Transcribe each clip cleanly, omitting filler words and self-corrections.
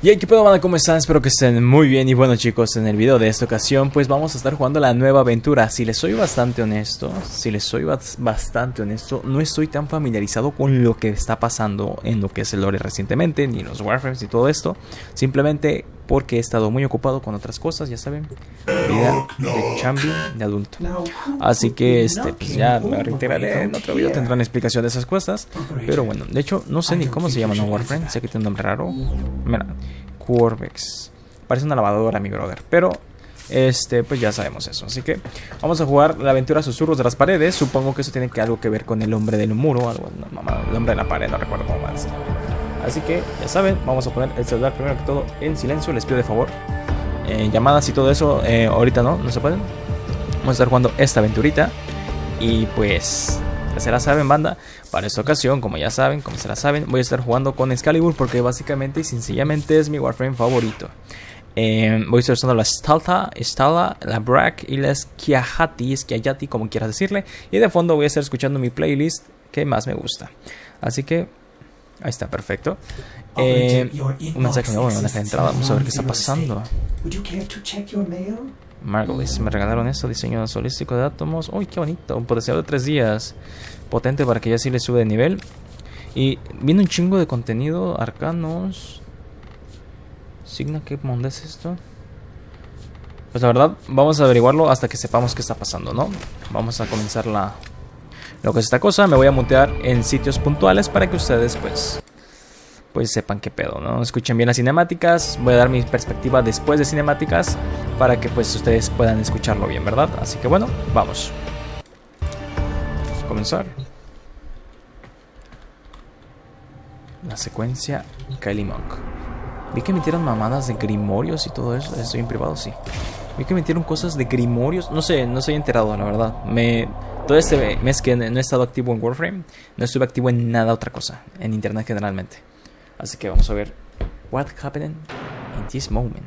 Y ¿qué pedo, banda? ¿Cómo están? Espero que estén muy bien. Y bueno, chicos, en el video de esta ocasión pues vamos a estar jugando la nueva aventura. Si les soy bastante honesto, no estoy tan familiarizado con lo que está pasando en lo que es el lore recientemente, ni los Warframes y todo esto. Simplemente porque he estado muy ocupado con otras cosas, ya saben, vida de chambi, de adulto. Así que pues ya me reintegraré en otro video, tendrán explicación de esas cosas. Pero bueno, de hecho no sé ni cómo se llama un Warframe, sé que tiene un nombre raro. Mira, Corvex, parece una lavadora, mi brother, pero pues ya sabemos eso. Así que vamos a jugar la aventura Susurros de las Paredes. Supongo que eso tiene algo que ver con el hombre del muro, algo, no, el hombre de la pared, no recuerdo cómo va a decir. Así que ya saben, vamos a poner el celular primero que todo en silencio, les pido de favor. Llamadas y todo eso, ahorita no se pueden. Vamos a estar jugando esta aventurita. Y pues, ya se la saben, banda. Para esta ocasión, como ya saben, como se la saben, voy a estar jugando con Excalibur porque básicamente y sencillamente es mi Warframe favorito. Voy a estar usando la Stala, la Brack y la Skiajati, como quieras decirle. Y de fondo voy a estar escuchando mi playlist que más me gusta. Así que ahí está, perfecto. Un mensaje nuevo en la entrada. Vamos a ver qué está pasando. Margulis, me regalaron esto, diseño solístico de átomos. Uy, qué bonito, un potenciador de 3 días. Potente para que ya sí le sube de nivel. Y viene un chingo de contenido, arcanos. Signa, ¿qué monde es esto? Pues la verdad, vamos a averiguarlo hasta que sepamos qué está pasando, ¿no? Vamos a comenzar lo que es esta cosa. Me voy a mutear en sitios puntuales para que ustedes pues sepan qué pedo, ¿no? Escuchen bien las cinemáticas. Voy a dar mi perspectiva después de cinemáticas para que pues ustedes puedan escucharlo bien, ¿verdad? Así que bueno, vamos. Vamos a comenzar. La secuencia Kylie Monk. Vi que metieron mamadas de grimorios y todo eso. Estoy en privado, sí. Vi que metieron cosas de grimorios. No sé, no soy enterado, la verdad. Todo este mes que no he estado activo en Warframe, no estuve activo en nada otra cosa, en internet generalmente. Así que vamos a ver what happened in this moment.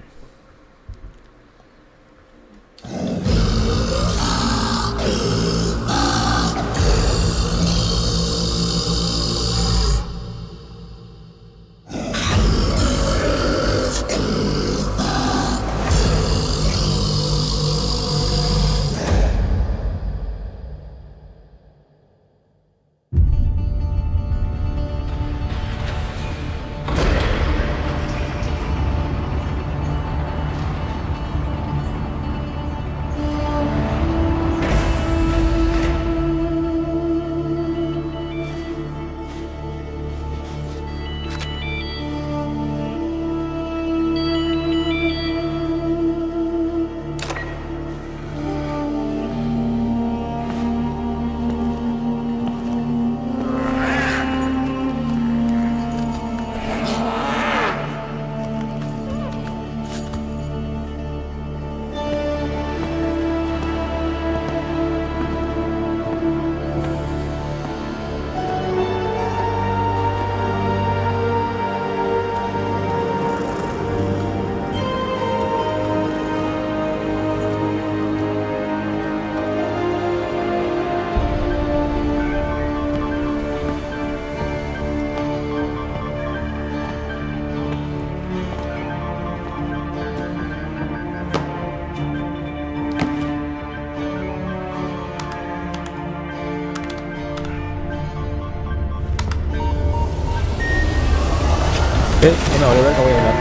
No voy a hablar.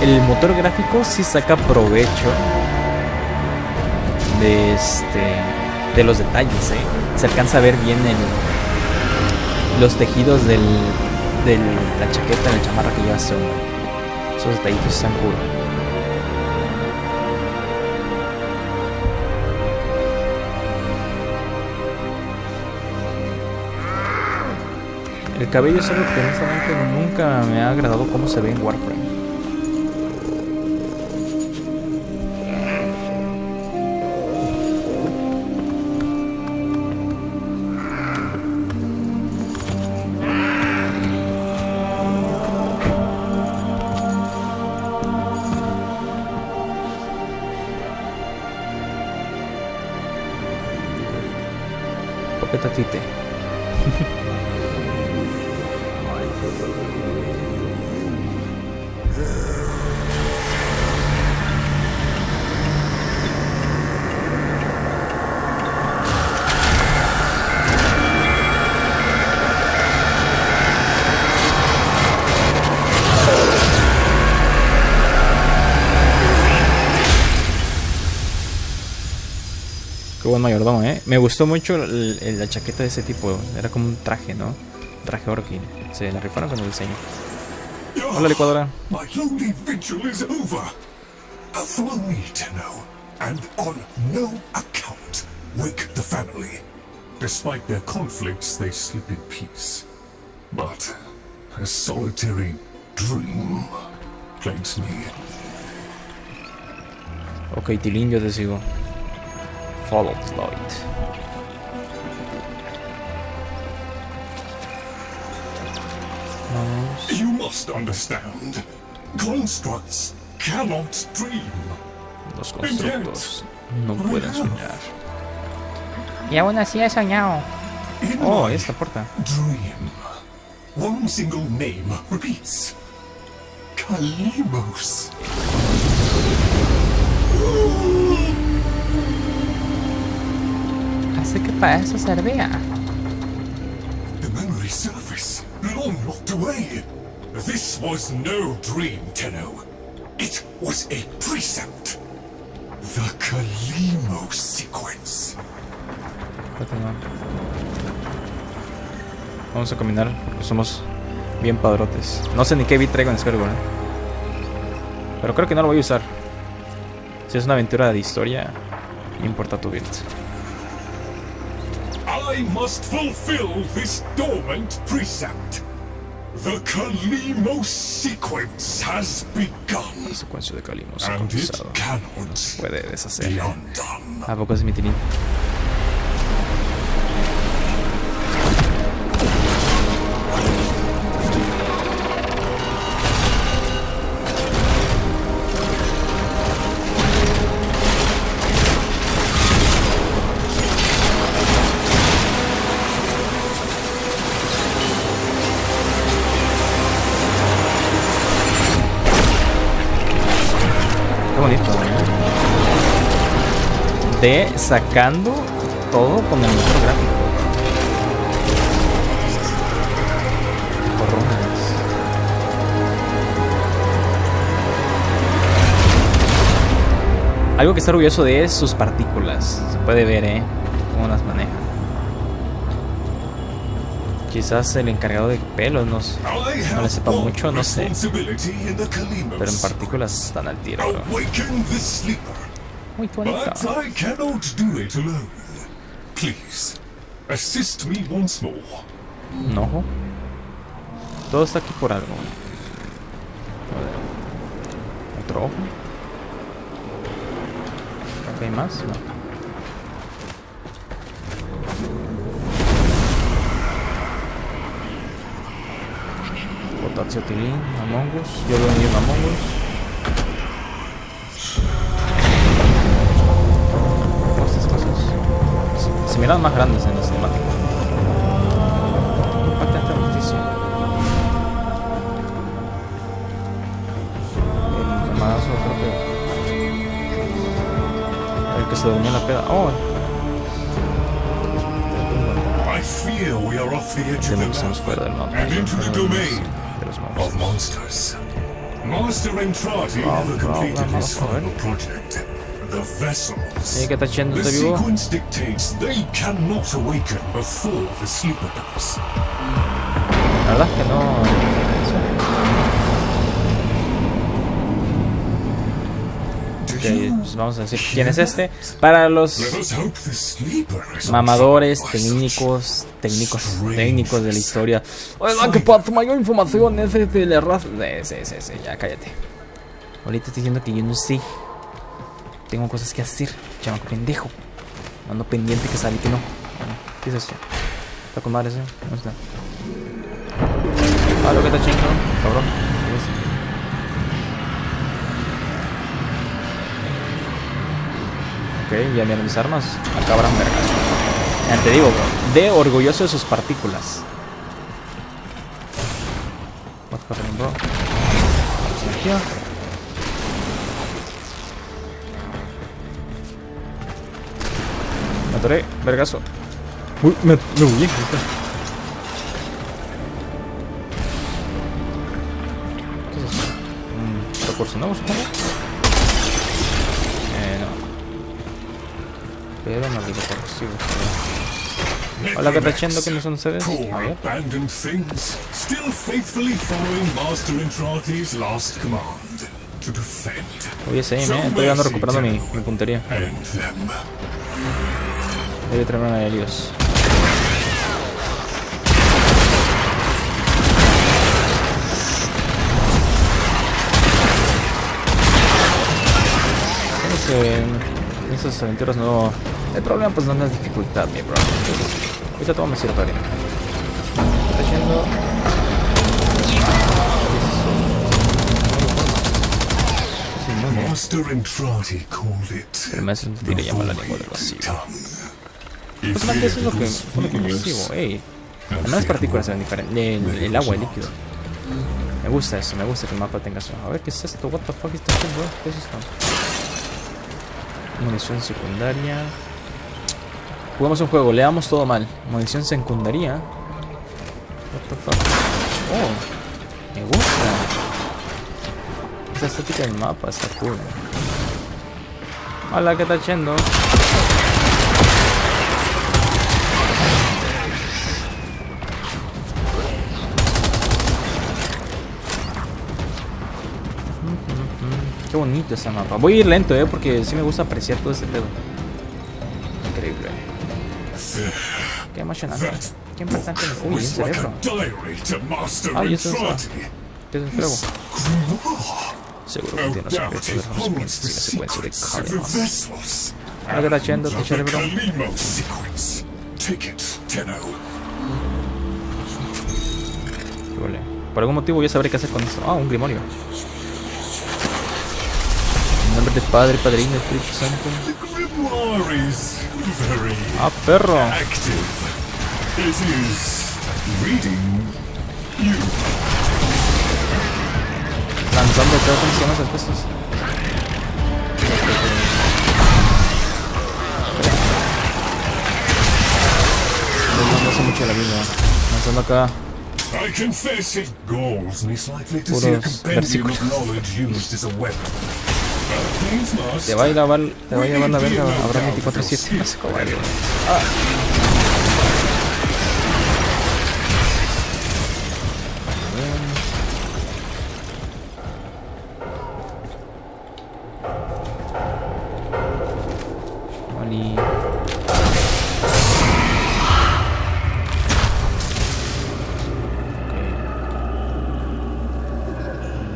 El motor gráfico sí saca provecho de los detalles, Se alcanza a ver bien los tejidos de la chaqueta, la chamarra que lleva esos detallitos están cool. El cabello es algo que honestamente nunca me ha agradado cómo se ve en Warframe. Completa tite. Qué buen mayordomo, Me gustó mucho la chaqueta de ese tipo. Era como un traje, ¿no? Un traje orquín. Se la rifaron con el diseño. Hola, licuadora. My lonely vigil is over. Follow me, Tenno, and on no account wake the family. Despite their conflicts, they sleep in peace. But a solitary dream plagues me. Ok, Tilín, yo te sigo. Follow the light. Vamos. You must understand. Constructs cannot dream. Los constructos no pueden soñar. Y aún así he soñado. Oh, esta puerta. Dream. One single name repeats. Kalimos. Así que para eso servía. The memory surface, long locked away. This was no dream, Tenno. It was a precept. The Kalimos sequence. Vamos a caminar porque somos bien padrotes. No sé ni qué bit traigo en descargo, pero creo que no lo voy a usar. Si es una aventura de historia, no importa tu bit. I must fulfill this dormant precept. The Kalimos sequence has begun. La secuencia de Kalimos ha And it comenzado. cannot Puede deshacer. be undone. ¿A poco es mi tilín? De sacando todo con el motor gráfico. Corrones. Algo que está orgulloso de es sus partículas. Se puede ver, cómo las maneja. Quizás el encargado de pelos no le sepa mucho, no sé. Pero en partículas están al tiro, bro. Awaken the sleeper. Muy bonito. But I cannot do it alone. Please, assist me once more. Un ojo. Todo está aquí por algo. Otro ojo. ¿Acá hay más? No. Potasio, tilín, Among Us. Yo veo un Among Us. Se miran más grandes en la cinemática. Impactante noticia. El mazo, creo que. El que se durmió en la peda. Oh. I fear we are off the edge of the Estamos fuera del mapa. and into the domain De los of monstruos. monsters. Master Entrati never completed his final project. The vessels. ¿Qué está echando The este vivo? sequence dictates they cannot awaken before the sleeper does. La verdad es que no. Ok, pues vamos a decir quién es este. Para los Let us hope the sleeper is mamadores, on técnicos de la historia. Oigan, que para mayor información es de la raza. Sí, ya cállate. Ahorita estoy diciendo que yo no sé. Tengo cosas que hacer, chamaco pendejo. Ando pendiente que sale y que no. Bueno, ¿qué es esto? Está con madres, ¿dónde está? Ah, lo que está chingando, cabrón. ¿Qué es? Ok, ya vieron mis armas. Acá habrán vergas. Ya te digo, bro. De orgulloso de sus partículas. What's happening, bro? Vamos aquí. Me atoré, vergazo. Uy, me huí. ¿Qué es esto? ¿Un recurso nuevo, supongo? No. Pero no digo por sí. Hola, ¿qué está haciendo? ¿Quiénes son ustedes? A ver. Abandoned things, still faithfully following Master Entrati's last command to defend. Oye, sí, estoy ando recuperando mi puntería. End them. Debe traerme a Helios. En esas aventuras no... El problema pues no es dificultad, mi bro. Entonces, ahorita todo me sirve todavía. ¿Qué está haciendo? Master Entrati called it. El maestro Entrati le llama la lengua del vacío. Pues más que eso es lo que percibo. Ey, las partículas se ven diferentes. El agua, el líquido. Me gusta eso, me gusta que el mapa tenga eso. A ver, ¿qué es esto? What the fuck is that, bro? ¿Qué es esto? Munición secundaria. Jugamos un juego, le damos todo mal. Munición secundaria. What the fuck? Oh, me gusta. Esa estética del mapa está cool. Hola, ¿qué está haciendo? Qué bonito ese mapa. Voy a ir lento, porque sí me gusta apreciar todo este pedo. Increíble. Qué emocionante. Qué importante. Uy, en cerebro. Ay, eso es. ¿Qué es el juego? Seguro que tiene los secretos de los conocimientos y la secuencia de Código. Ahora que está haciendo tu cerebro. Por algún motivo ya sabré qué hacer con esto. Ah, un grimorio. En nombre de Padre, Padrino, Espíritu Santo. Ah, perro. Lanzando todo, ¿cómo se llaman esas cosas? No hace mucho la vida. Lanzando acá. Puros versículos. Te va a llevar la verga. Habrá 24/7. No sé cómo va a ir. Oli.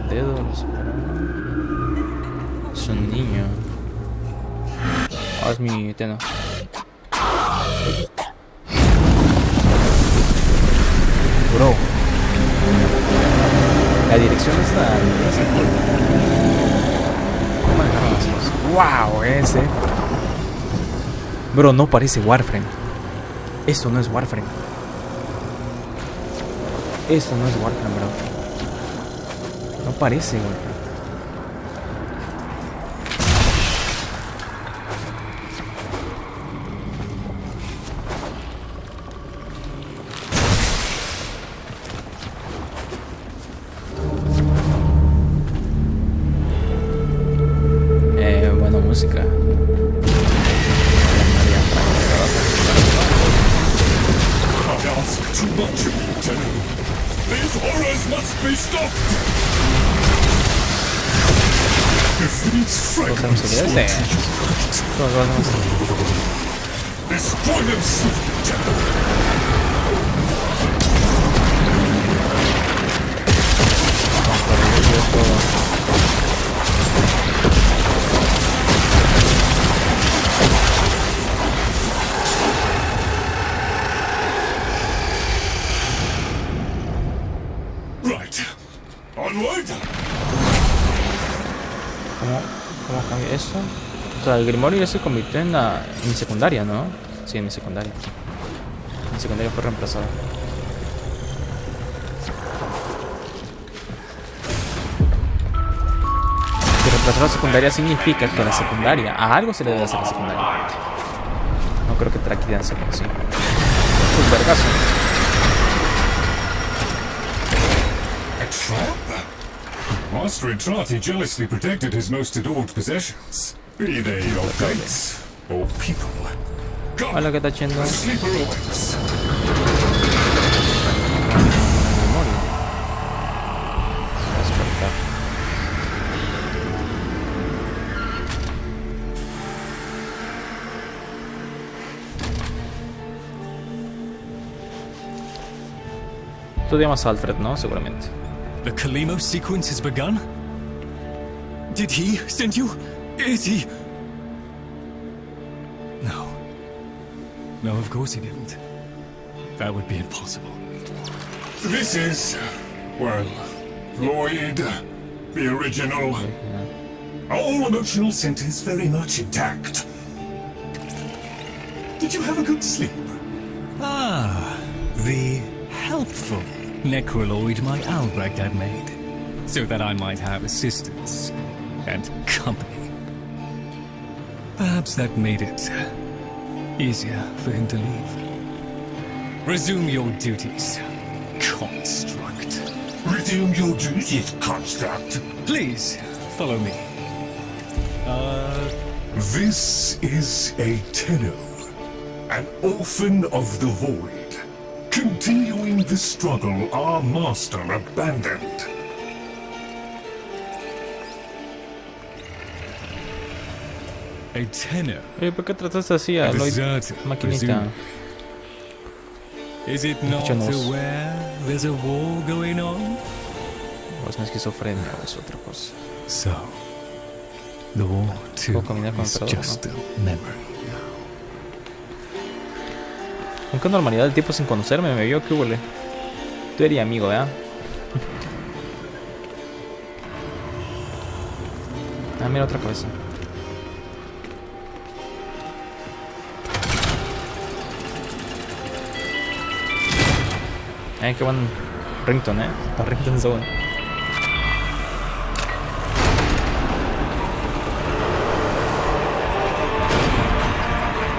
Dedos. Es un niño. Ah, es mi teno. Bro. La dirección está cool. ¿Cómo manejaron las cosas? Wow, ese. Bro, no parece Warframe. Esto no es Warframe. Esto no es Warframe, bro. No parece Warframe. Buena música. These horrors must be stopped. If these fragments destroy them swiftly. ¿Cómo cambia esto? O sea, el grimorio ya se convirtió en mi secundaria, ¿no? Sí, en mi secundaria. Mi secundaria fue reemplazada. Si reemplazar la secundaria significa que la secundaria, a algo se le debe hacer la secundaria. No creo que te la quieran hacer así. Pues vergazo. Master Entrati jealously protected his most adored possessions, be they objects or people. Come, Hola, ¿qué está haciendo? the sleeper awakes. Memoria. Despertar. Tú te llamas Alfred, ¿no? Seguramente. The Kalimo sequence has begun? Did he send you? Is he? No. No, of course he didn't. That would be impossible. This is, well, Lloyd, the original. All emotional centers very much intact. Did you have a good sleep? Ah, the helpful necroloid my Albrecht had made, so that I might have assistance and company. Perhaps that made it easier for him to leave. Resume your duties, construct. Resume your duties, construct. Please, follow me. This is a Tenno, an orphan of the void, continuing the struggle our master abandoned. A tenor. ¿Por qué trataste así a Lloyd? Deserter, Maquinita. presume. Is it not Escuchemos. aware there's a war going on? ¿O es una esquizofrenia o es otra cosa? So, the war too Puedo caminar con el is emperador, just a memory. ¿Con qué normalidad el tipo sin conocerme me vio? ¿Qué huele? Tú eres amigo, ¿verdad? Ah, mira otra cabeza. Qué buen ringtone, La ringtone está bueno.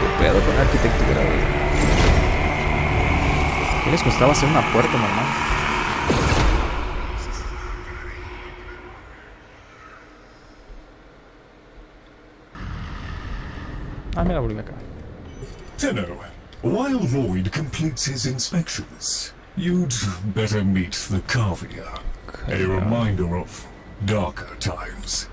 ¿Qué pedo con la arquitectura, güey? ¿Qué les costaba hacer una puerta normal? Ah, mira, volví acá. Tenno, while Lloyd completes his inspections, you'd better meet the Carvia, a reminder of darker times.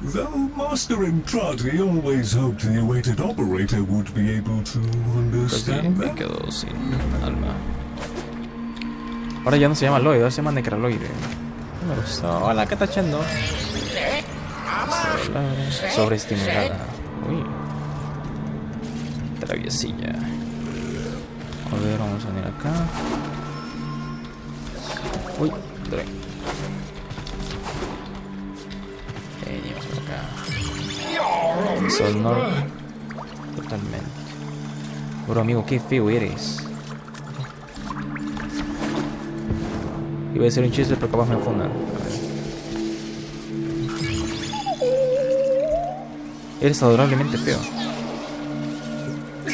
Though Master Entrati always hoped the awaited operator would be able to understand Me that. quedo sin alma. Ahora ya no se llama Lloyd, ahora se llama Necraloide. No me gustó. Hola, ¿qué está echando? Sobreestimulada. Uy. Traviesilla. A ver, vamos a venir acá. Uy, droga. Venimos por acá. Sonor. Totalmente. Bro, amigo, qué feo eres. Iba a decir un chiste, pero capaz me fundan. Eres adorablemente feo.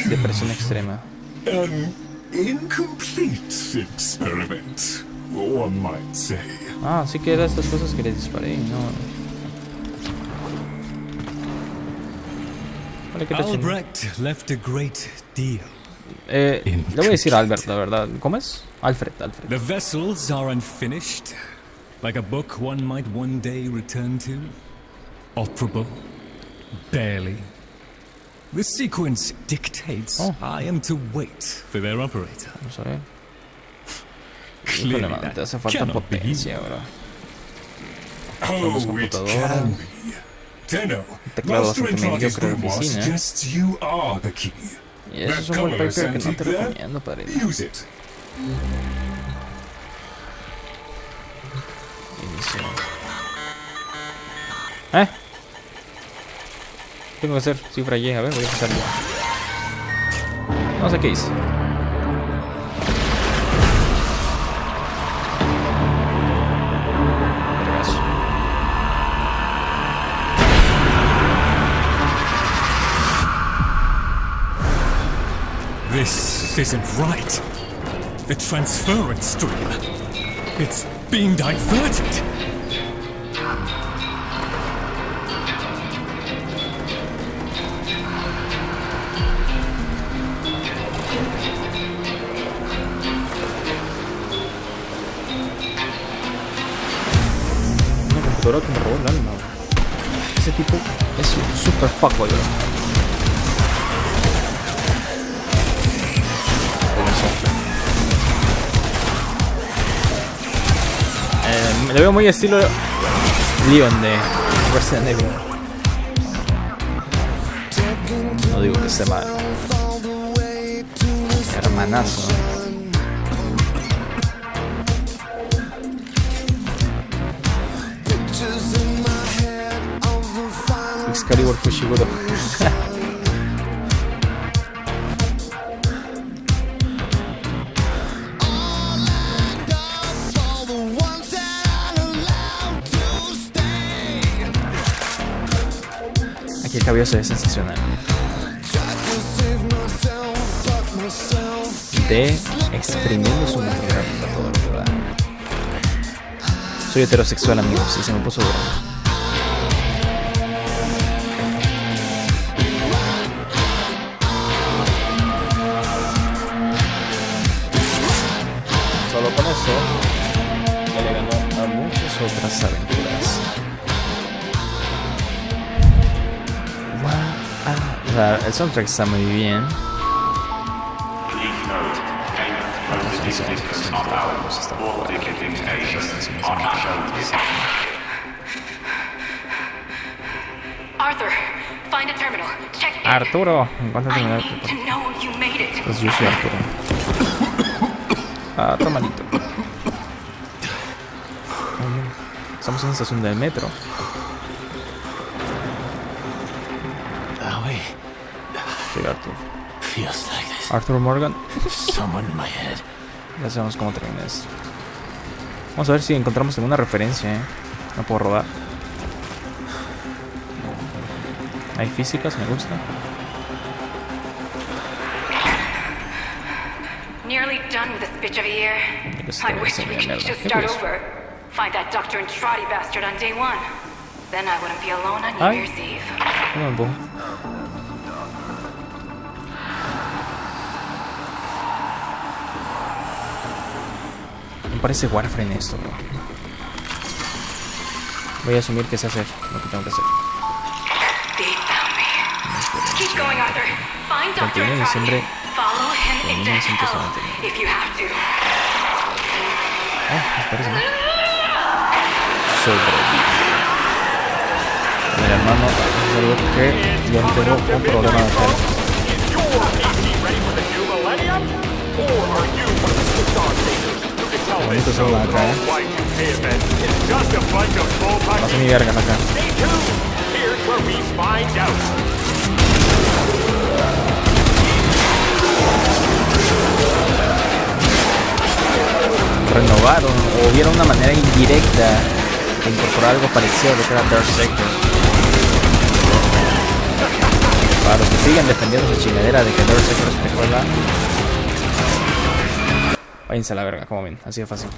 Depresión extrema. An incomplete experiment, one might say. Ah, sí que eran estas cosas que les disparé, no. Vale, ¿qué te chingo? Albrecht left a great deal. Le voy a decir Albert, la verdad. ¿Cómo es? Alfred. The vessels are unfinished, like a book one might one day return to. Operable, barely. The sequence dictates I am to wait for their operator. Vamos a ver. Clearly, Híjole, man, te hace that falta cannot be potencia, bro. Oh, it can be. Tenno, Teclado Master bastante Entrati's mediocre de grimoire oficina. suggests you are the key. Y eso es That un wallpaper colorless que no te antique there? recomiendo, padre. Use it. Inicio. ¿Qué tengo que hacer? Cifra Y, a ver, voy a empezar ya. No sé qué hice. Vergazo. This isn't right. The transference stream. It's being diverted. Bro, que me robó el alma, bro. Ese tipo es un super fuckboy, bro. Le veo muy estilo Leon de Resident Evil. No digo que esté mal. Hermanazo, ¿no? Excalibur Fushiguro. Aquí el cabello se ve sensacional. De exprimiendo su fotográfica todo lo que da. Soy heterosexual, amigos, y se me puso duro. Solo con esto ya le ganó a muchas otras aventuras. O sea, el soundtrack está muy bien. Arthur, find a terminal. Check in. Arturo, encuentra el terminal. I need to know you made it. Pues yo soy Arturo. Ah, otro manito. Estamos en la estación del metro. Soy Arthur. Arthur Morgan. Ya sabemos cómo termina esto. Vamos a ver si encontramos alguna referencia, No puedo rodar. Hay físicas, me gusta. Nearly done with this bitch of a year. I wish we could just start over. Find that Dr. Entrati bastard on day one. Then I wouldn't be alone on New Year's Eve. Me parece Warframe esto, bro. Voy a asumir que sé hacer lo que tengo que hacer. Keep going, Arthur. Find Dr. Entrati. Follow him into hell if you have to. Espérese, ¿no? Sobrevive. Mi hermano, es algo que yo tengo un problema de hacer. Bonito se va acá, No hace mi verga acá. Renovaron o vieron una manera indirecta de incorporar algo parecido a lo que era Dark Sector. Para los que siguen defendiendo su chingadera de que Dark Sector es precuela, váyanse a la verga, como ven, así de fácil.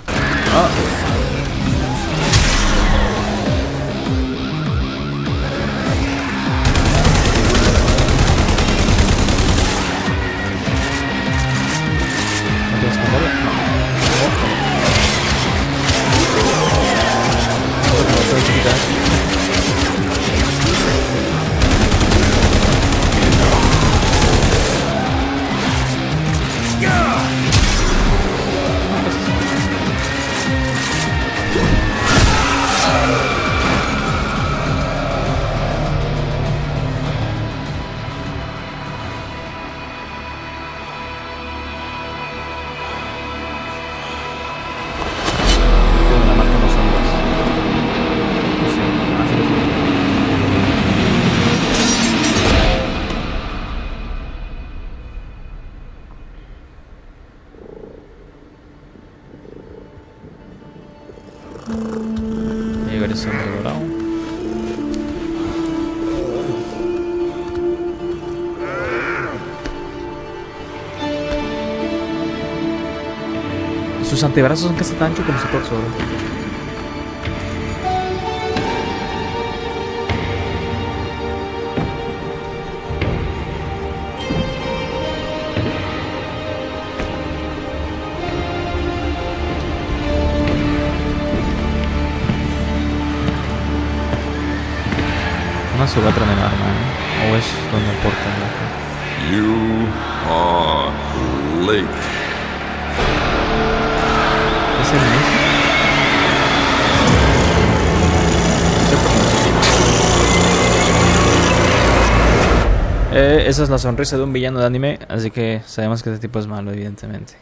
¿No tienes control? No. Llegaré sobre el dorado. Sus antebrazos son casi tan anchos como su torso, bro. No se va a traer el arma, ¿eh? O es donde aporta el arma. You are late. ¿Es el mismo? Esa es la sonrisa de un villano de anime, así que sabemos que este tipo es malo, evidentemente.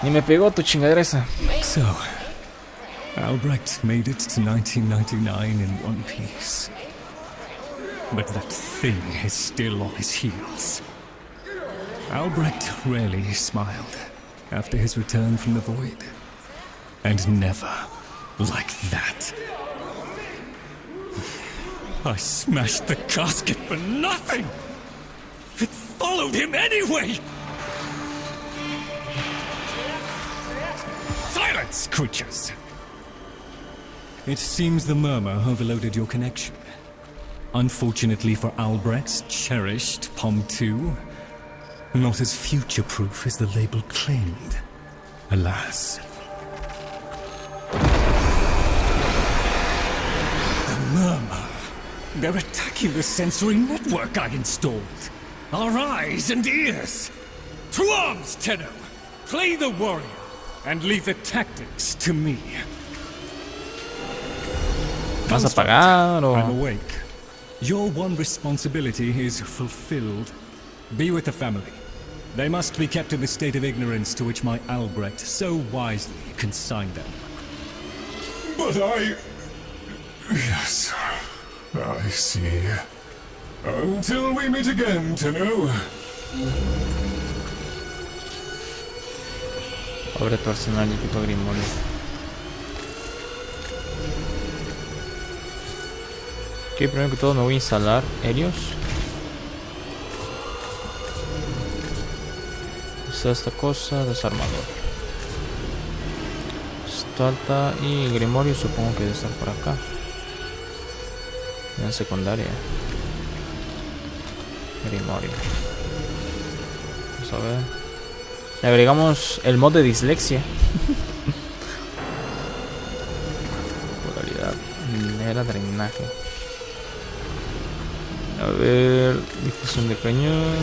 Ni me pegó tu chingadera esa. So, Albrecht made it to 1999 in one piece. But that thing is still on his heels. Albrecht rarely smiled after his return from the void. And never like that. I smashed the casket for nothing! It followed him anyway! Silence, creatures! It seems the murmur overloaded your connection. Unfortunately for Albrecht's cherished POM 2, not as future-proof as the label claimed. Alas. The murmur. They're attacking the sensory network I installed. Our eyes and ears. To arms, Tenno! Play the warrior, and leave the tactics to me. ¿Vas a pagar o...? I'm awake. Your one responsibility is fulfilled. Be with the family. They must be kept in the state of ignorance to which my Albrecht so wisely consigned them. But I... Yes, I see. Until we meet again, Tenno. Abre tu arsenal y equipo grimorio. Ok, primero que todo me voy a instalar Helios. Esta cosa, desarmador. Estalta y grimorio supongo que debe estar por acá. En secundaria. Grimorio. Vamos a ver. Le agregamos el mod de dislexia. Modalidad. Era drenaje. A ver. Difusión de cañón.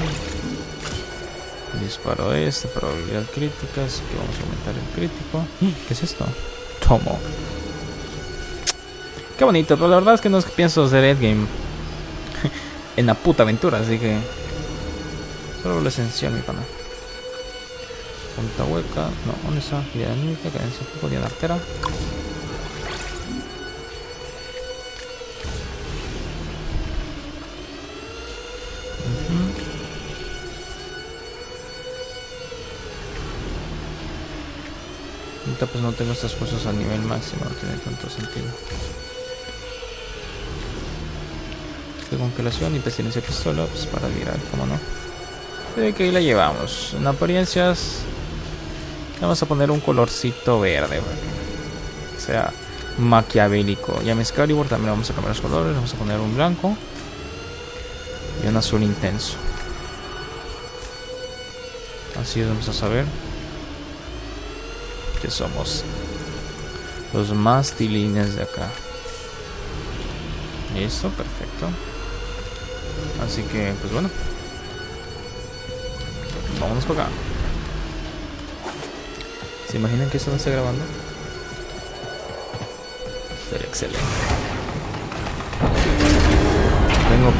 Disparo probabilidad crítica. Así que vamos a aumentar el crítico. ¿Qué es esto? Tomo. Qué bonito, pero la verdad es que no es que pienso hacer endgame en la puta aventura, así que solo lo esencial, mi pana. Punta hueca, no, ¿dónde está? Dianita, cadencia poco, diana artera. Ahorita pues no tengo estas cosas a nivel máximo, no tiene tanto sentido. De congelación y pestilencia pistola, pues para virar, como no. Pero que ahí la llevamos. En apariencias vamos a poner un colorcito verde para que sea maquiavélico. Ya en Excalibur también vamos a cambiar los colores. Vamos a poner un blanco y un azul intenso. Así vamos a saber que somos los más tilines de acá. Listo, perfecto. Así que, pues bueno, vámonos para acá. ¿Se imaginan que esto no está grabando? Sería excelente. Vengo a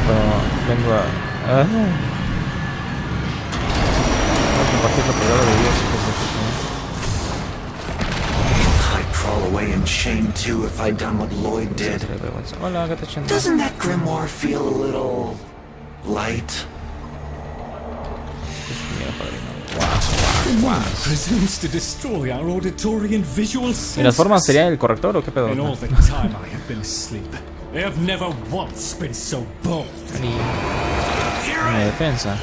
compartir la palabra de Dios. Crawl away in shame too if I'd done what Lloyd did. Hola, ¿qué te echando? Doesn't that grimoire feel a little light? Presumes to destroy our auditory and visual senses. ¿Y las formas sería el corrector o qué pedo? In all the time I have been asleep, I have never once been so bold. Mi defensa.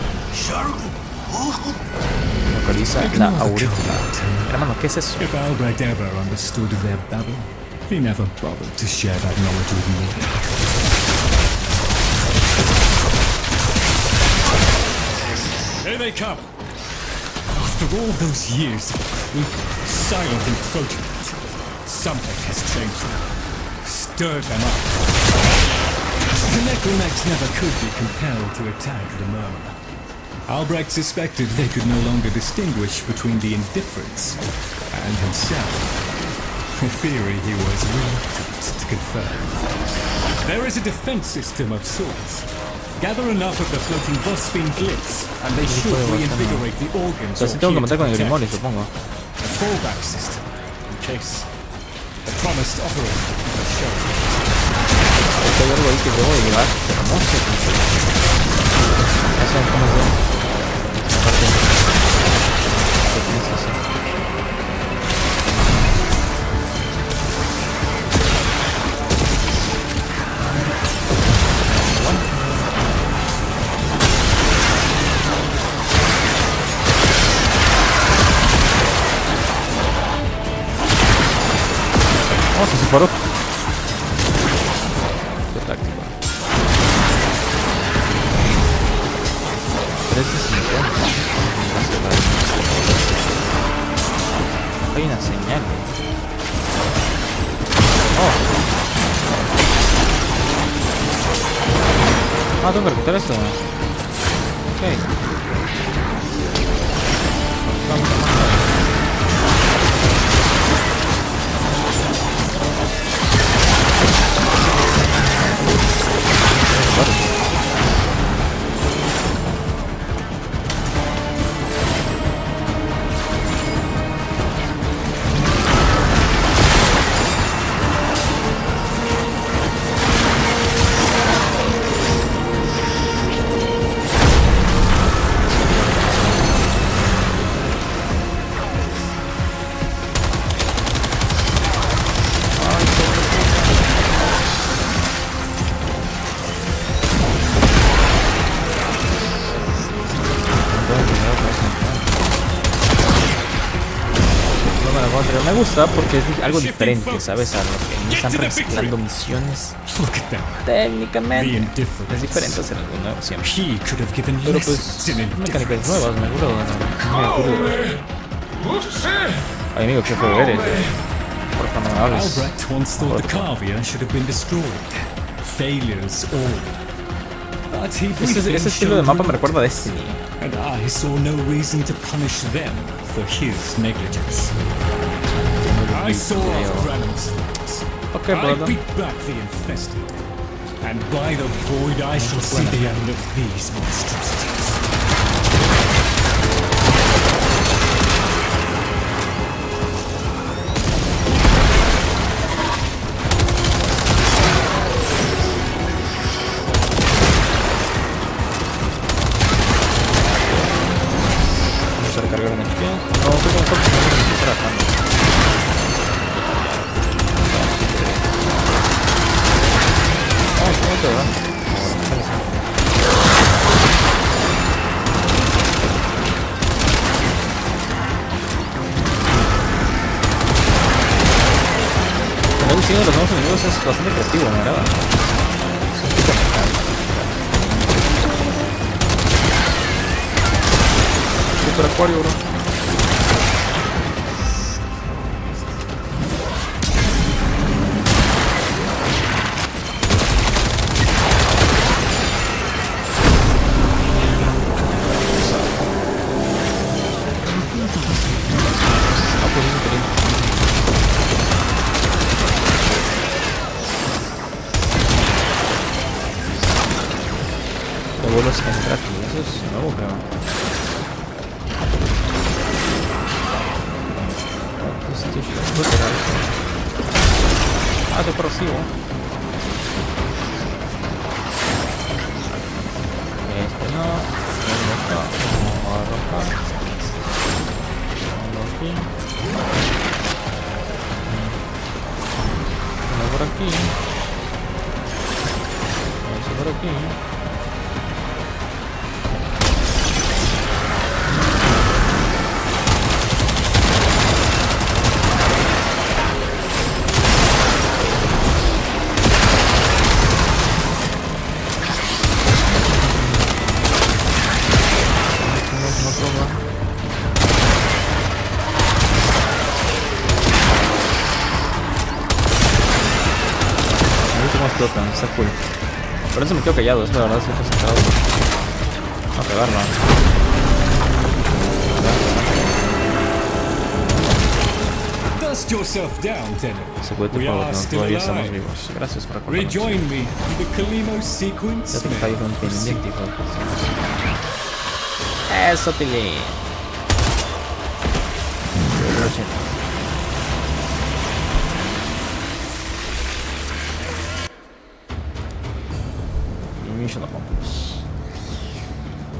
Localiza la aurícula. Hermano, ¿qué es eso? If Albrecht ever understood their babble, he never bothered to share that knowledge with me. Here they come. After all those years of silent encroachment, something has changed them, stirred them up. The necromags never could be compelled to attack the murmur. Albrecht suspected they could no longer distinguish between the indifferents and himself. A theory he was reluctant to confirm. There is a defense system of sorts. Gather enough of the floating Vosphine glyphs, and they should reinvigorate the organs. Entonces tengo que matar con el grimorio, supongo. A fallback system, in case the promised operator was shown. Hay algo ahí que debo de llevar, pero no sé cómo se llama. No sé cómo se llama. Esta parte. ¿Qué tienes que hacer? Oh, se separó. Qué táctica. 1350. Hay una señal. Oh. Ah, tengo que recuperar esto. Ok. Me gusta porque es algo diferente, ¿sabes? A lo que no están reciclando misiones. Técnicamente es diferente hacer algo nuevo siempre. Pero pues mecánicas nuevas, me acuerdo. Ay, amigo, qué feo eres. Por favor, no hables. Albrecht once thought the Carvia should have been destroyed. Failures all. But he ese estilo de mapa me recuerda a Destiny. And I saw no reason to punish them for his negligence. I saw Vranum's thoughts. Okay, I brother. beat back the infested. And by the void I shall see the end of these monstrosities. Vamos a recargar energía. No, creo que mejor que no me estoy tratando. El diseño de los nuevos enemigos es bastante creativo, me agrada. Es un poco mejor. Super acuario, bro. Vuelos central, eso es nuevo, creo. Ah, te percibo. Este no. Vamos a arrojar. Vamos aquí. Uno por aquí. Eso por aquí. explota, está cool. Por eso me quedo callado, es la verdad, estoy concentrado. A pegarlo. Dust yourself down, Tenno. Se puede We tipo, are no, still todavía estamos alive. vivos. Gracias por acordarnos. Rejoin me in the Kalimo sequence. Ya te está ahí con pendiente, hijo de puta. Eso, Tilly.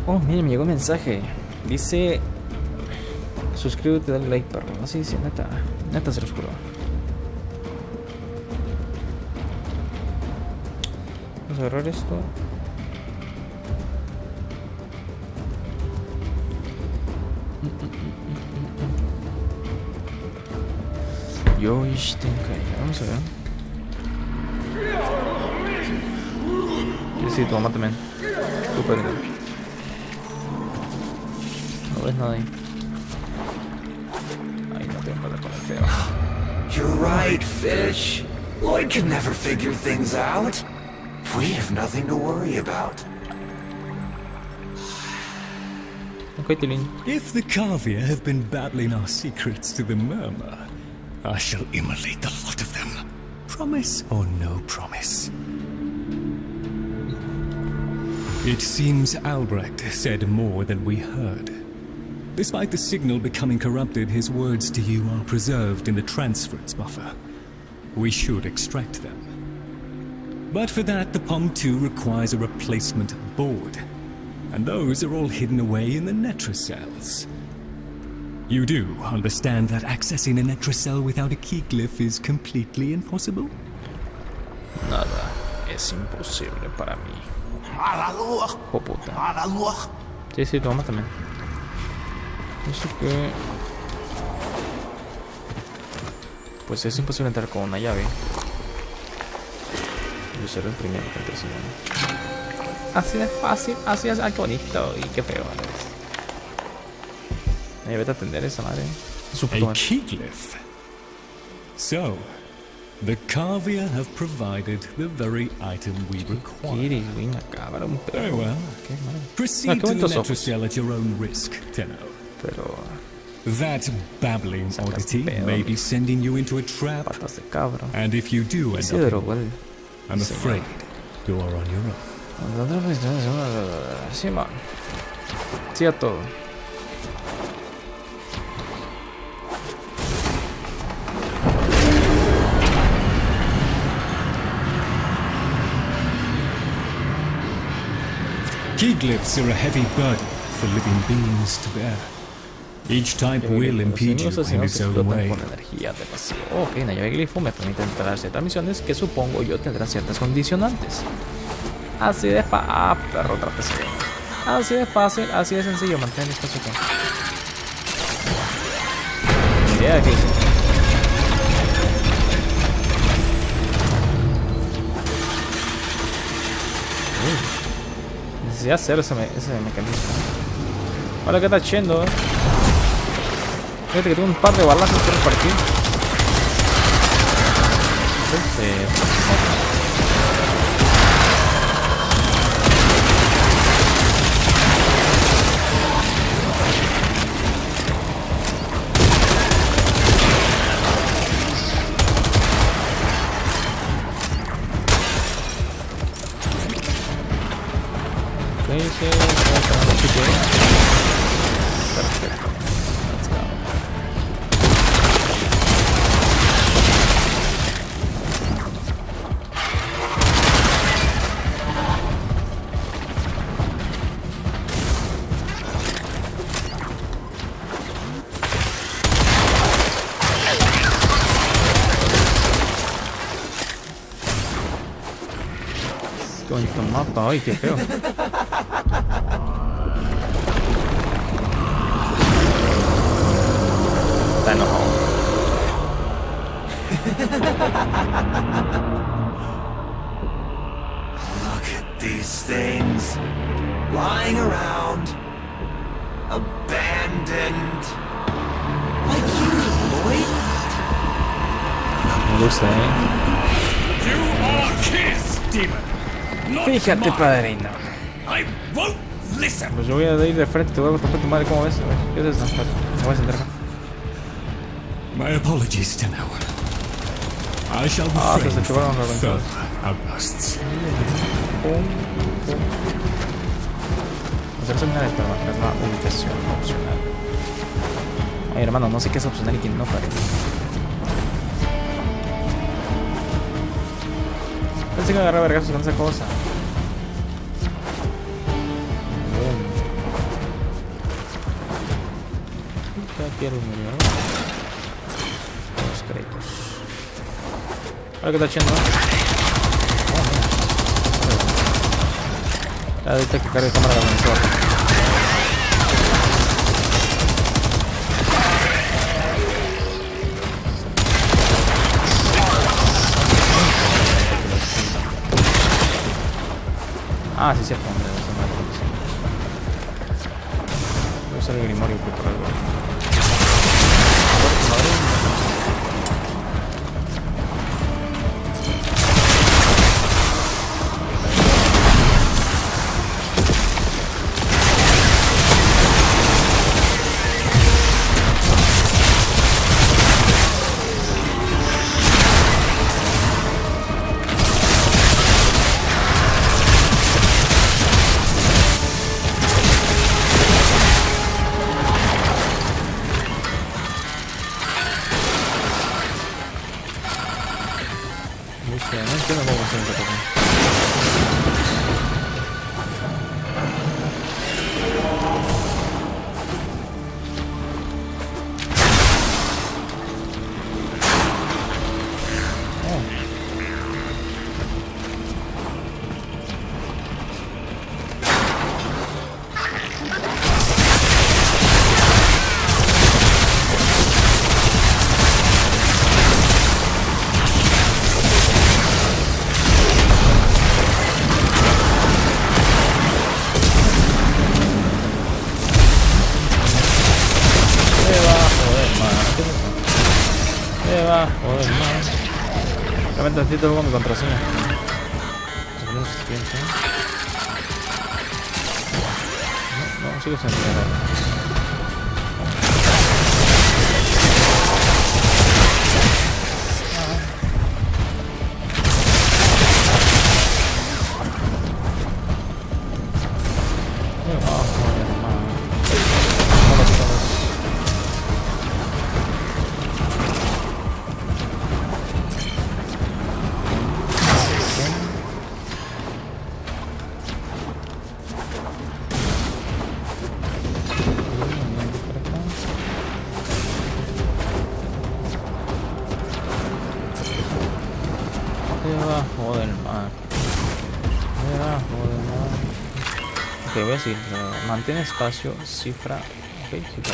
Oh, mira, me llegó un mensaje. Dice: suscríbete, dale like, perro. Así dice, neta. Neta se los juro. Vamos a agarrar esto. Yo vamos a ver. Sí, tú mátame. Tú puedes. No ves nada ahí. Ay, no tengo para poner feo. You're right, Fish. Lloyd can never figure things out. We have nothing to worry about. Okay, Tilín. If the Kavia have been babbling our secrets to the murmur, I shall immolate the lot of them. Promise or no promise? It seems Albrecht said more than we heard. Despite the signal becoming corrupted, his words to you are preserved in the transference buffer. We should extract them. But for that, the POM-2 requires a replacement board. And those are all hidden away in the Netracells. You do understand that accessing a Netracell without a key glyph is completely impossible? Nada es imposible para mí. Oh, puta. Sí, toma también. No sé qué. Pues es imposible entrar con una llave. Yo seré el primero que persiga. Así de fácil, así es algo bonito y qué feo. Vete a atender esa madre. A key glyph. So, the Kavia have provided the very item we require. Very well. Proceed to the Netracell at your own risk, Tenno. Pero that babbling oddity may be sending you into a trap. And if you do end up in, I'm afraid you are on your own. Sí, man. Sí a todo. Key glyphs are a heavy burden for living beings to bear. Each type will impede you in its own way. Ok, una llave glifo me permite entrar a ciertas misiones que supongo yo tendrán ciertas condicionantes. Así de perro trapeceo. Así de fácil, así de sencillo, mantén el espacio aquí. Idea aquí. Necesito hacer ese mecanismo. Hola, ¿qué está haciendo? Fíjate que tengo un par de balazos por aquí. Perfecto. Let's go. Qué bonito mapa, ay, qué feo. Está enojado. Look at these things lying around, abandoned, like you, Lloyd. Me gusta, You are kissed. demon. Not Fíjate, mine. padrino. I won't listen. Pues yo voy a ir de frente, te voy a romper tu madre, ¿cómo ves? ¿Qué es eso? Me voy a sentar acá. My apologies, Tenno. I shall Se refrain desactivaron from los further ventanas. outbursts. Hacer seminarios para marcar la ubicación opcional. Ay, hermano, no sé qué es opcional y quién no, padre. Pensé que agarraba vergazos con esa cosa. Ya quiero un millón. Los créditos. Ahora que está echando. Ahorita que cargue cámara de monitor. Ah, sí, cierto. Voy a usar el grimorio por algo. Tantito luego mi contraseña. No, sigo sin mirar. Ok, voy a decir, mantén espacio, cifra. Ok, cifra.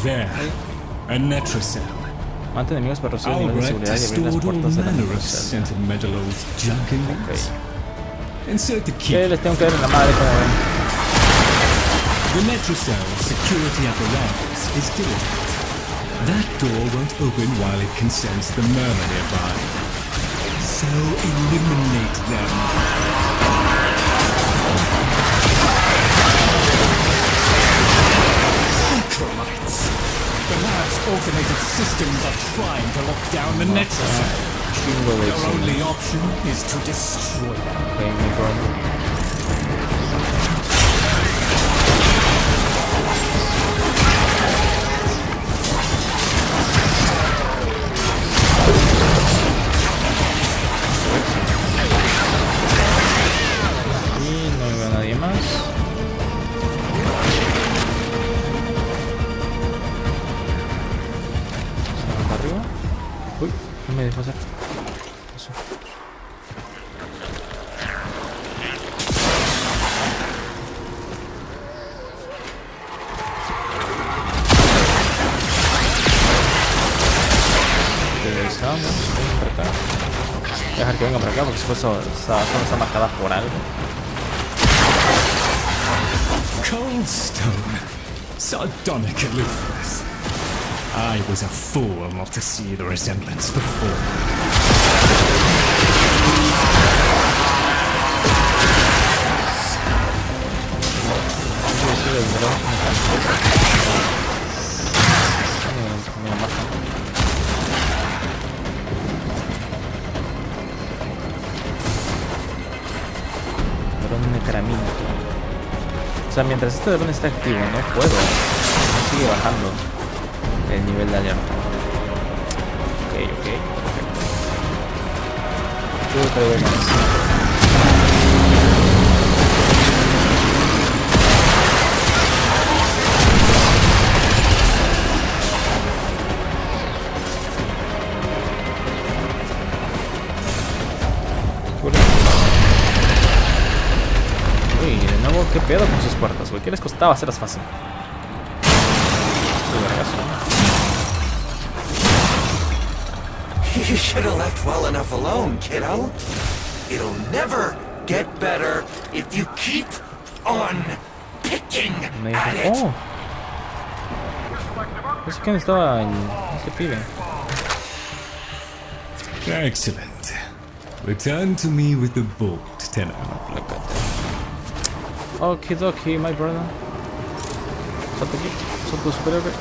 There, a netrocell. Mantén enemigos para reducir el nivel de seguridad y abrir las stored all puertas de la manner of netrocell. sentimental old junk in these. Insert the key. Les tengo que dar en la madre, como ven. The netrocell's security apparatus is diligent. That door won't open while it can sense the murmur nearby. So eliminate them. The lab's automated systems are trying to lock down the netrocell. Their only option is to destroy them. Okay, no problem. Y no veo a nadie más. Arriba. Uy, no me dejó hacer eso. Regresamos. Vengan para acá. Voy a dejar que vengan para acá porque después esta zona está marcada por algo. Cold stone. Sardonic and lifeless. I was a fool not to see the resemblance before. Dron de caramino. O sea, mientras este dron está activo, no puedo. Sigue bajando el nivel de alerta. Ok, perfecto. Creo que voy más. Uy, de nuevo, ¿qué pedo con sus puertas, güey? ¿Qué les costaba hacerlas fácil? You should have left well enough alone, kiddo. It'll never get better if you keep on picking at it. Oh. No sé quién estaba este pibe. Excellent. Return to me with the bolt, Tenor. Okidoki, my brother. Salta aquí. Salto superhéroe.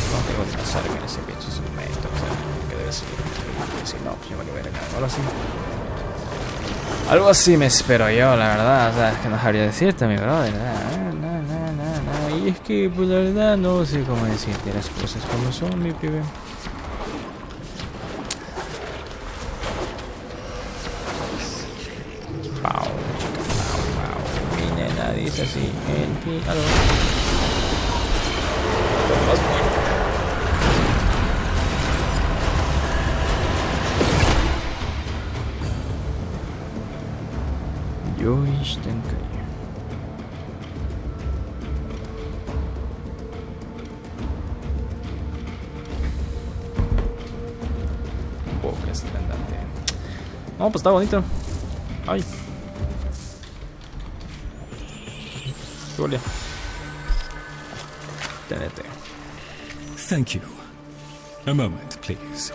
No tengo que pasarme en ese pinche instrumento. O sea, que debe ser. Si no, pues yo me lo voy a regalar. Ahora sí. Algo así me espero yo, la verdad. O sea, es que no sabría decirte, mi brother. No. Y es que, pues la verdad, no sé cómo decirte las cosas como son, mi pibe. Pau. Mi nena dice así. El pícaro. Boca estrandante. No, pues está bonito. Ay. Qué olía. Tenete. Thank you. A moment, please.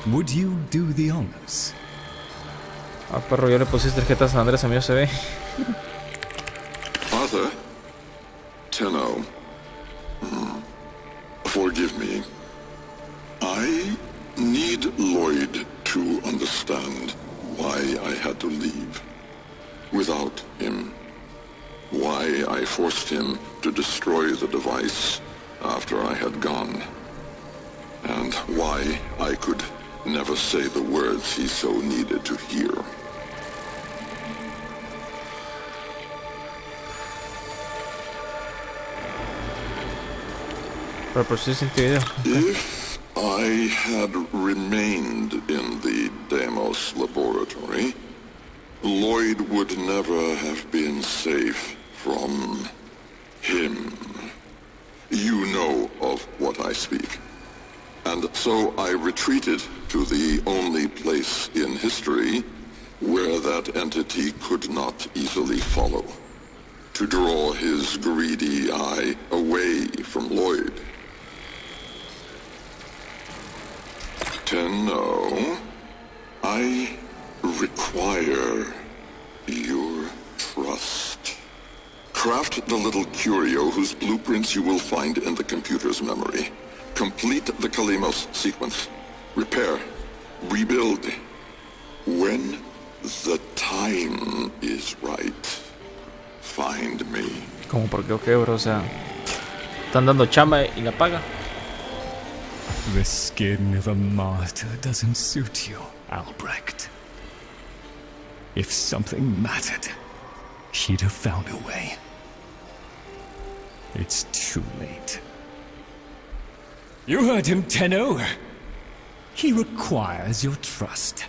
Would you do the honors? Ah, perro, ya le pusiste tarjetas a Andrés, amigo, se ve. Arthur? Tenno. Forgive me. I need Lloyd to understand why I had to leave. Without him. Why I forced him to destroy the device after I had gone. And why I could never say the words he so needed to hear. If I had remained in the Deimos laboratory, Lloyd would never have been safe from him. You know of what I speak. And so I retreated to the only place in history where that entity could not easily follow, to draw his greedy eye away from Lloyd. Tenno, I require your trust. Craft the little curio whose blueprints you will find in the computer's memory. Complete the Kalimos sequence. Repair. Rebuild. When the time is right, find me. Como porque ok, bro, o sea, están dando chamba y la paga. The skin of a martyr doesn't suit you, Albrecht. If something mattered, she'd have found a way. It's too late. You heard him, Tenno. He requires your trust.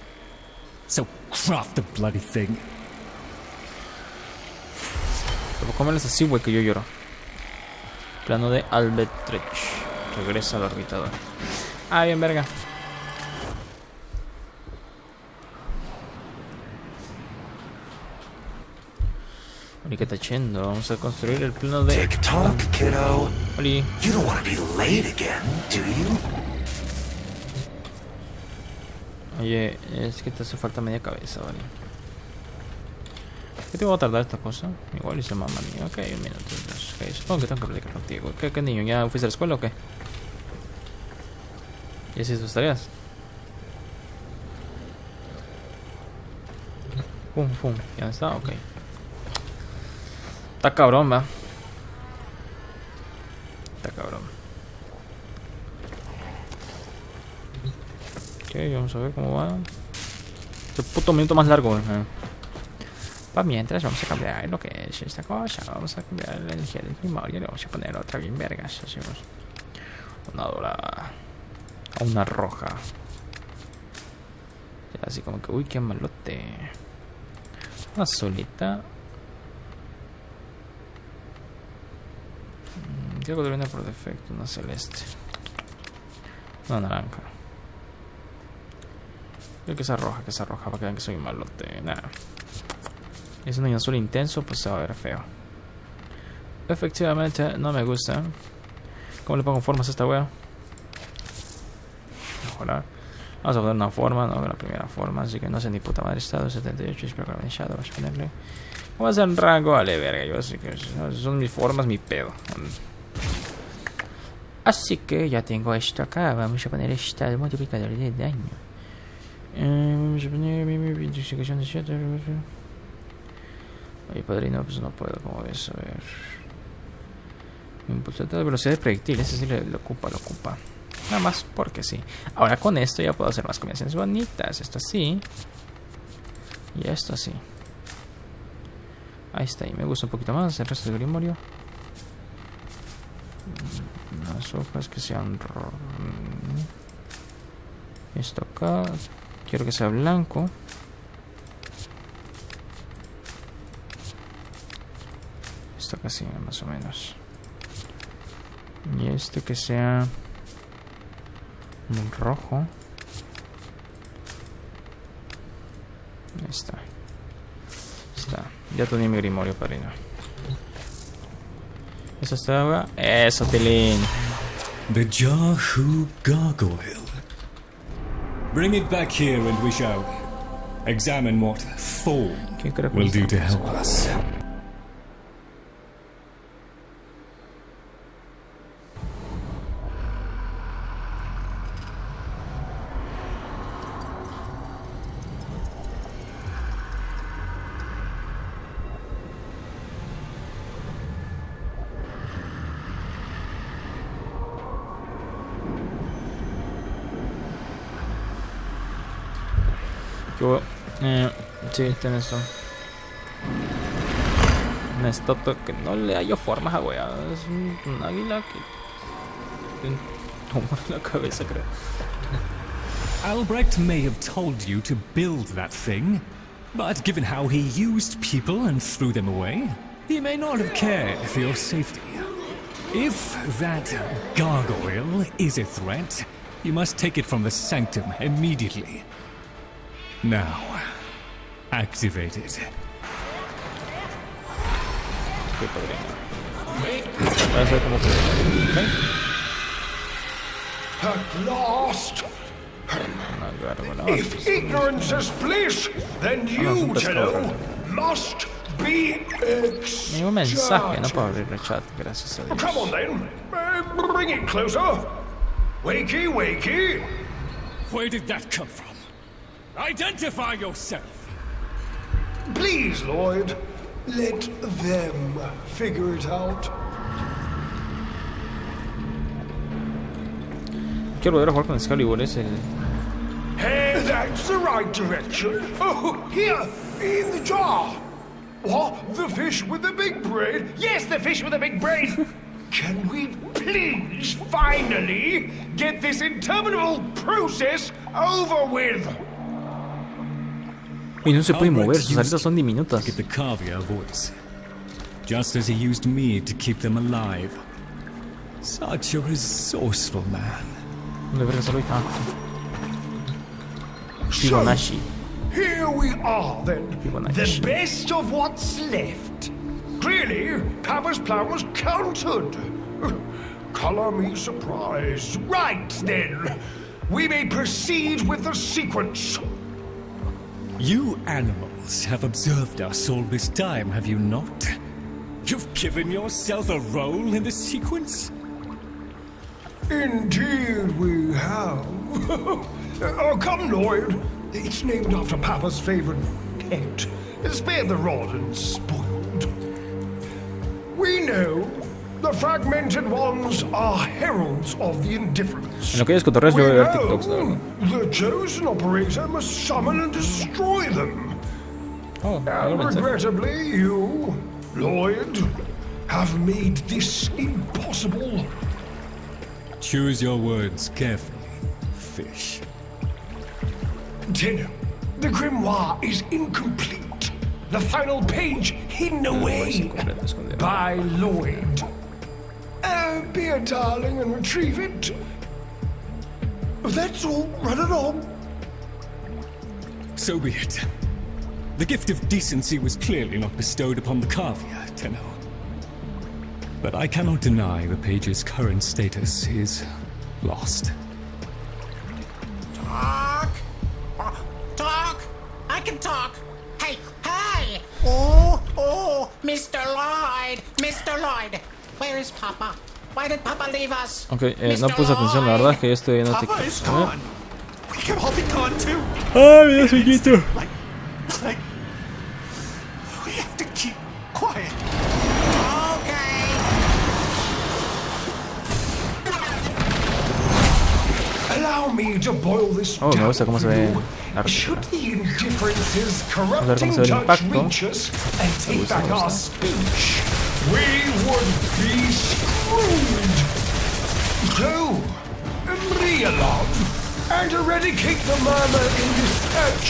So craft the bloody thing. Pero ¿cómo es así, güey, que yo lloro? Plano de Albetrich. Regresa al orbitador. Ah, bien, verga. ¿Qué está haciendo? Vamos a construir el plano de... Tick-tock, kiddo. Oli. You don't want to be late again, do you? Oye, es que te hace falta media cabeza, ¿vale? ¿Qué te va a tardar esta cosa? Igual hice mamá mía. Ok, un minuto. Okay, supongo que tengo que platicar contigo. ¿Qué niño? ¿Ya fuiste a la escuela o qué? ¿Y hiciste tus tareas? Pum, pum. ¿Ya está? Ok. Está cabrón, va. Está cabrón. Ok, vamos a ver cómo va. Este puto minuto más largo, Para mientras vamos a cambiar lo que es esta cosa. Vamos a cambiar la energía del primario. Le vamos a poner otra bien vergas. Hacemos una dorada. A una roja. Ya, así como que, uy, qué malote. Una azulita. Creo que viene por defecto, una celeste. Una naranja. Creo que esa roja, para que vean que soy malote. Nada. Es un azul intenso, pues se va a ver feo. Efectivamente, no me gusta. ¿Cómo le pongo formas a esta wea? Mejorar. Vamos a poner una forma, no, la primera forma. Así que no sé ni puta madre. Estado 78, espero que organizado. Vamos a ponerle. Vamos a hacer un rango, vale, verga. Yo así que son mis formas, mi pedo. Así que ya tengo esto acá. Vamos a poner esta multiplicador de daño. Vamos a poner mi identificación de 7. Oye, padrino, pues no puedo, como ves, a ver. Impulso de velocidad de proyectil, ese sí lo ocupa. Nada más porque sí. Ahora con esto ya puedo hacer más combinaciones bonitas. Esto así. Y esto así. Ahí está, y me gusta un poquito más el resto del grimorio. Las hojas que sean... Esto acá. Quiero que sea blanco. Esto casi más o menos. Y este que sea un rojo. Ahí está. Ya tenía mi grimorio, padrino. Eso estaba. Eso, Tilín. The Jahu Gargoyle. Bring it back here and we shall examine what form will do to help us. Sí, tienes eso. Una estatua que no le hallo formas a wea. Es un águila que toma la cabeza, creo. Albrecht may have told you to build that thing, but given how he used people and threw them away, he may not have cared for your safety. If that gargoyle is a threat, you must take it from the sanctum immediately. Now, activate it. At last! If ignorance is bliss, then you, Jello, must be ningún mensaje, no puedo abrir el chat, gracias a Dios. Come on then, bring it closer. Wakey, wakey. Where did that come from? Identify yourself! Please, Lloyd, let them figure it out. Quiero volver a jugar con Excalibur, es el... Hey, that's the right direction. Oh, here, in the jar. What? The fish with the big brain? Yes, the fish with the big brain. Can we please finally get this interminable process over with? Y no se puede mover, sus alitas son diminutas. Give the Carvia a voice, just as he used me to keep them alive. Such a resourceful man. Fibonacci. Here we are then, Fibonacci. the best of what's left. Clearly, Papa's plan was countered. Color me surprised. Right then, we may proceed with the sequence. You animals have observed us all this time, have you not? You've given yourself a role in the sequence? Indeed we have. Oh, come, Lloyd. It's named after Papa's favorite pet. Spare the rod and spoiled. We know the fragmented ones are heralds of the indifference. En lo que ellos cotorreas, yo voy a ver TikToks, la verdad. The chosen operator must summon and destroy them. Oh, And regrettably, you, Lloyd, have made this impossible. Choose your words carefully, fish. Tenno, the grimoire is incomplete. The final page hidden away by Lloyd. Be a darling and retrieve it. That's all. Run along. So be it. The gift of decency was clearly not bestowed upon the Carvia, Tenno. But I cannot deny the page's current status is lost. Talk! I can talk! Hey! Hey! Oh! Mr. Lloyd! Mr. Lloyd! Where is Papa? Why did Papa leave us? Ok, no puse atención, la verdad es que yo estoy viendo Papa is TikToks. gone. We can all be gone too. ¡Ay, mira, chiquito! Like, we have to keep quiet. Okay. Allow me to boil this Oh, me down gusta cómo se for ve you. la Should artística. the indifferences Vamos a ver corrupting cómo se ve el touch impacto. reach us and take gusta, back me our gusta. speech, we would be screwed. So, Maria, love, and eradicate the murmur in this patch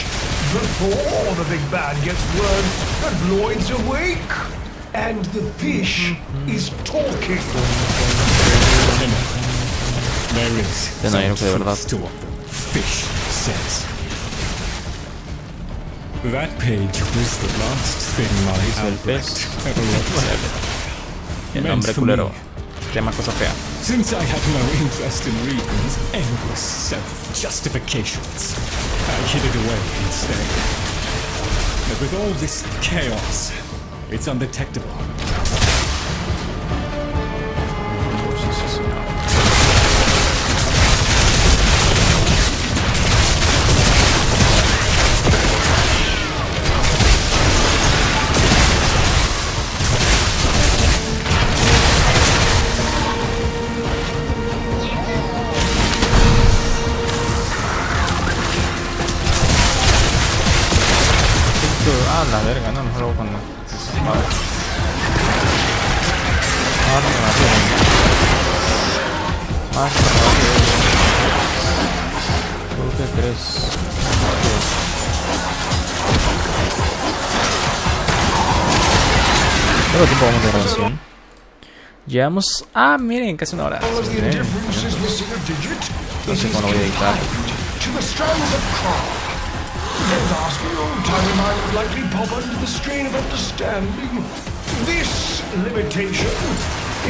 before the big bad gets word that Lloyd's awake and the fish is talking. There is Tenno, yo no sé de verdad. truth to what the fish says. That page was the last thing my El Albrecht pez. ever wrote. El Meant nombre for culero. me. Tema cosa fea. Since I had no interest in reading his endless self-justifications, I hid it away instead. But with all this chaos, it's undetectable. Ah, la verga, no, mejor hago con la... Vale. Más rápido. Más rápido. ¿Tú qué crees? ¿Cuánto tiempo vamos de grabación? Llevamos... Ah, miren, casi una hora. All of the Miren, indifferences missing a digit. no sé cómo lo voy a editar. To the strands of car. Let's ask your old-timey mind would likely pop under the strain of understanding. This limitation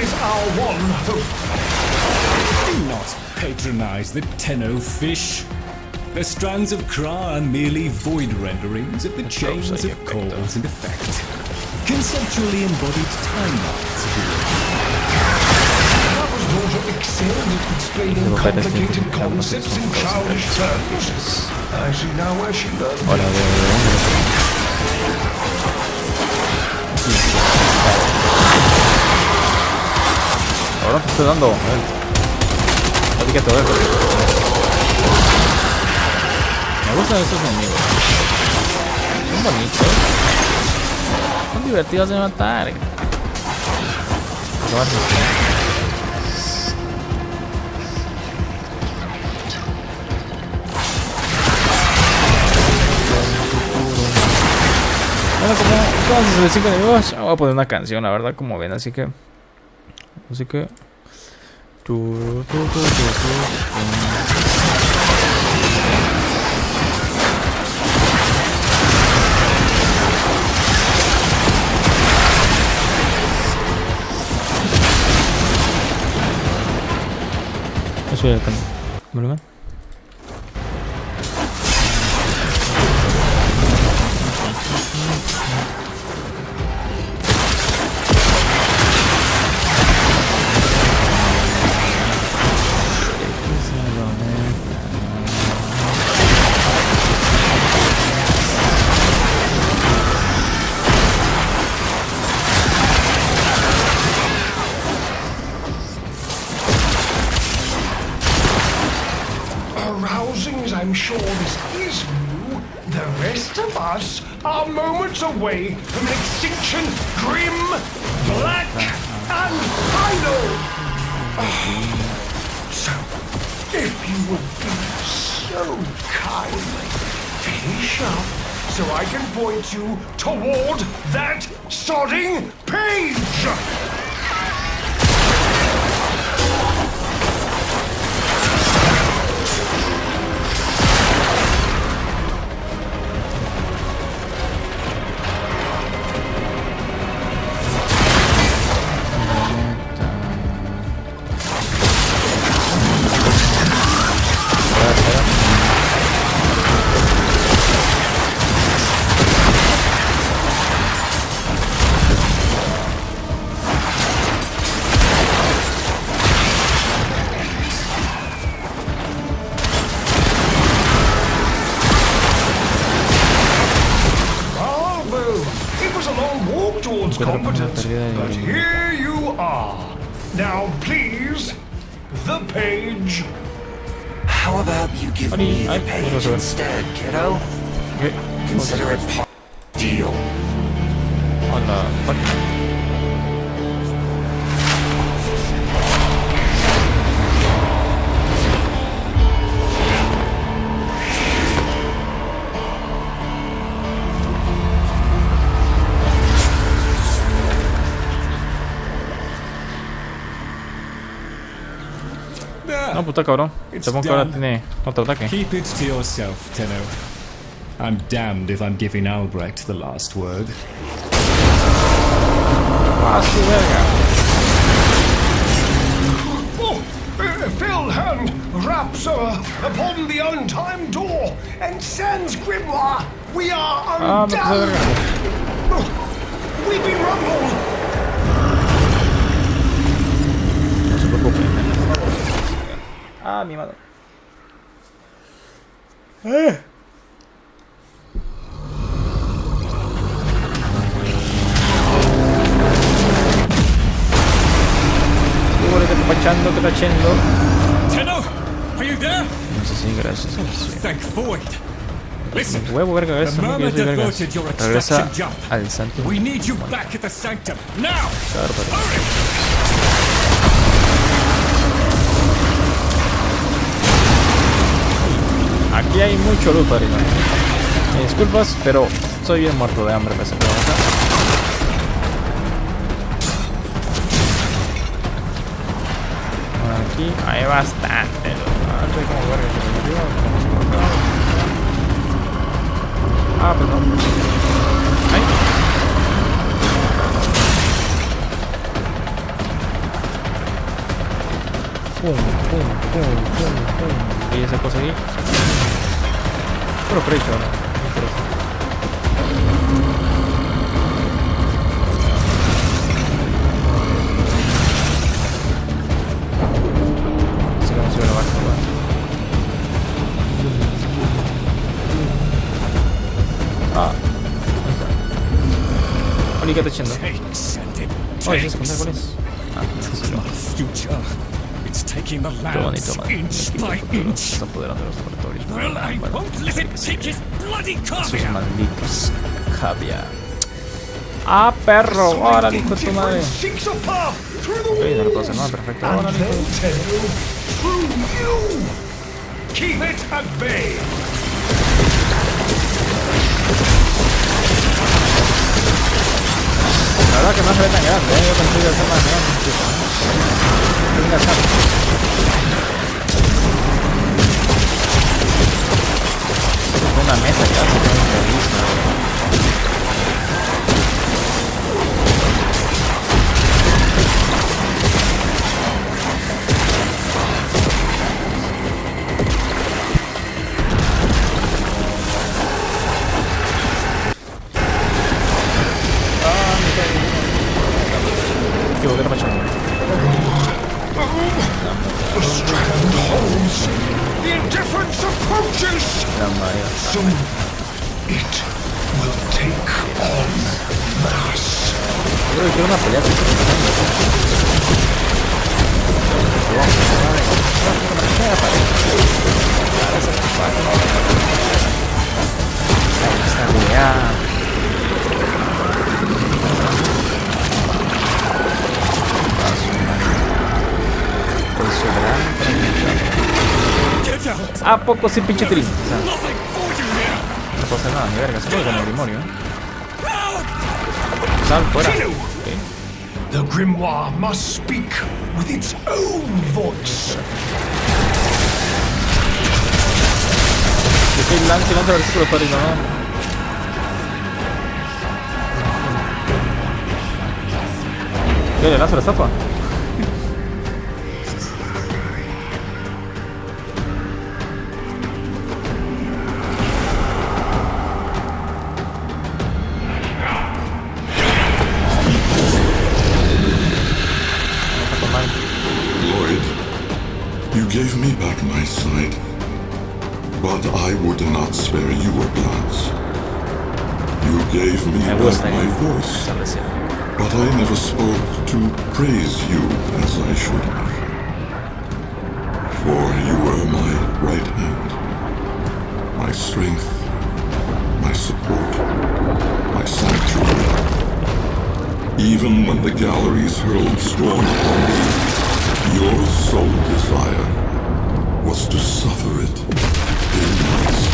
is our one hope. Do not patronize the Tenno fish. The strands of Kra are merely void renderings of the chains of cause and effect. Conceptually embodied timelines of the Papa's daughter excelled at explaining complicated concepts in childish terms. I see now where she learned. Hola, ahora te estoy dando. Así que te dejo. Me gustan estos enemigos. Son bonitos. Son divertidos de matar. quedando como entonces los 5 enemigos. Voy a poner una canción, la verdad, como ven, así que eso ya está. ¿Verdad? I'm sure this is new. The rest of us are moments away from an extinction grim, black, and final. So, if you would be so kind, finish up so I can point you toward that sodding page. But here you are. Now, please, the page. How about you give me the page instead, kiddo? Consider it part of the deal. No, puta cabrón. Supongo que ahora tiene otro ataque. Keep it to yourself, Tenno. I'm damned if I'm giving Albrecht the last word. Ah, su verga. Fell hand raps upon the untimed door, and sans grimoire, we are undone. We've been rumbled. No se preocupen. Ah, mi madre. Tenno, are you there? No sé si gracias. Thank Void. Listen, Huevo, verga, the murmur devoted your regresa extraction jump. al santo. We need you back at the sanctum now. Claro, pero... Aquí hay mucho loot, padrino. Disculpas, pero soy bien muerto de hambre. Aquí hay bastante loot. Ah, perdón. Ahí. Pum, pum, pum, pum, pum. Y esa cosa ahí. Puro precio, ¿no? Me interesa. Así que vamos a ir abajo, ¿no? Ah, ahí está. Oli, ¿qué está echando? Oh, ¿es contar cuál es? Ah, It's taking the lands inch by inch. Está apoderando de los laboratorios. Well, I won't let it take his bloody Esos caviar. malditos caviar. Ah, perro. Órale, hijo de tu madre. Ok, no le puedo hacer nada. Perfecto. Órale, Keep it at bay. que no se ve tan grande, yo pensé que iba a ser más grande. Venga, sale. Una mesa que hace una revisa. The indifference approaches! Soon it will take on mass. Creo que una pelea ¿a poco sí, pinche trin? O sea, no puedo hacer nada, ni verga, solo con el grimorio, Sal, fuera. Okay. The grimoire must speak with its own voice. Yo estoy lanzando versículos para no. ¿Qué le lanzo la estatua? You gave me back my sight, but I would not spare your glance. You gave me back my voice, but I never spoke to praise you as I should have. For you were my right hand, my strength, my support, my sanctuary. Even when the galleries hurled scorn upon me, your sole desire was to suffer it in peace.